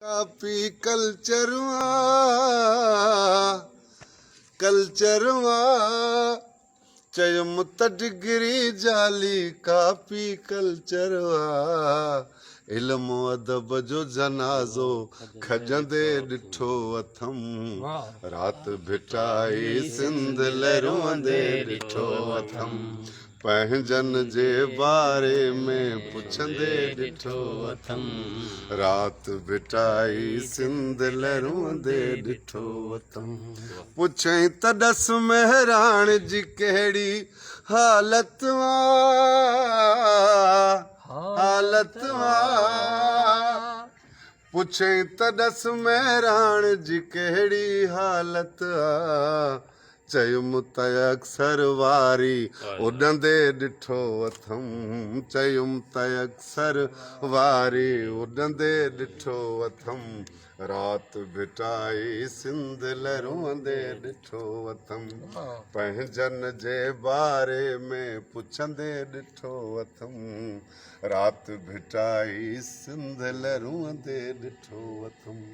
copy कल्चरवा चयुम त degree जाली copy कल्चरवा Elmo अदब जो जनाज़ो खजंदे ॾिठो अथम रात भिटाई सिंध लहरोंदे ॾिठो अथम पंहिंजन जे बारे में पुछंदे ॾिठो अथम रात भिटाई सिंध लहरोंदे ॾिठो अथम पुछई त ॾस महराण जी कहिड़ी हालत पुछई त ॾस महराण जी कहिड़ी हालत चयुम त अक्सर वारी उॾंदे ॾिठो अथम चयुम त अक्सर वारी उॾंदे ॾिठो अथम रात भिटाई सिंध लहरोंदे ॾिठो अथम पंहिंजन जे बारे में पुछंदे ॾिठो अथम रात भिटाई सिंध लहरोंदे ॾिठो अथम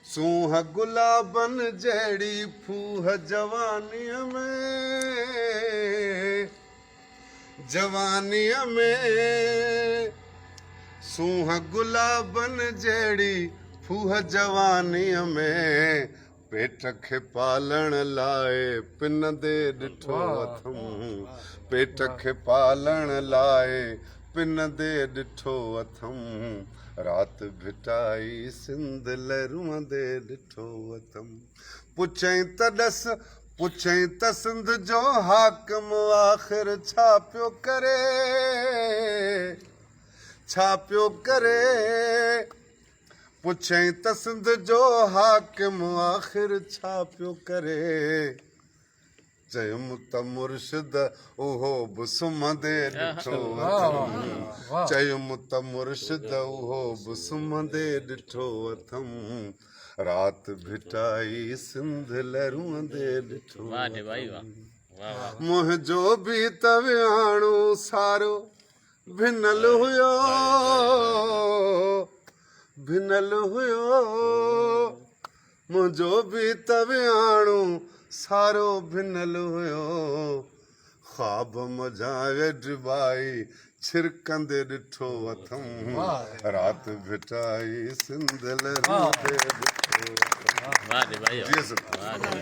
सूंह गुलाबन जहिड़ी फूह जवानीअ में सूंह गुलाबन जहिड़ी फूह जवानीअ में पेट खे पालण लाइ पिनंदे ॾिठो अथम पेट खे पालण लाइ पिनंदे ॾिठो अथम रात भिटाई सिंध लहरोंदे ॾिठो अथम पुछई त सिंध जो हाकिम आख़िर छा पियो करे पुछई त सिंध जो हाकिम आख़िर छा पियो करे चयुम त मुर्शिद उहो बि सुम्हंदे ॾिठो अथम चयुम त मुर्शिद उहो बि सुम्हंदे ॾिठो अथम रात भिटाई सिंध लहरोंदे ॾिठो मुंहिंजो बि त विहाणो सारो भिनल हुयो मुंहिंजो बि त विहाणो सारो भिनल हुयो ख्वाब मजा वेढबाई छिरकंदे ॾिठो अथम रात भिटाई सिंध लहरोंदे ॾिठो अथम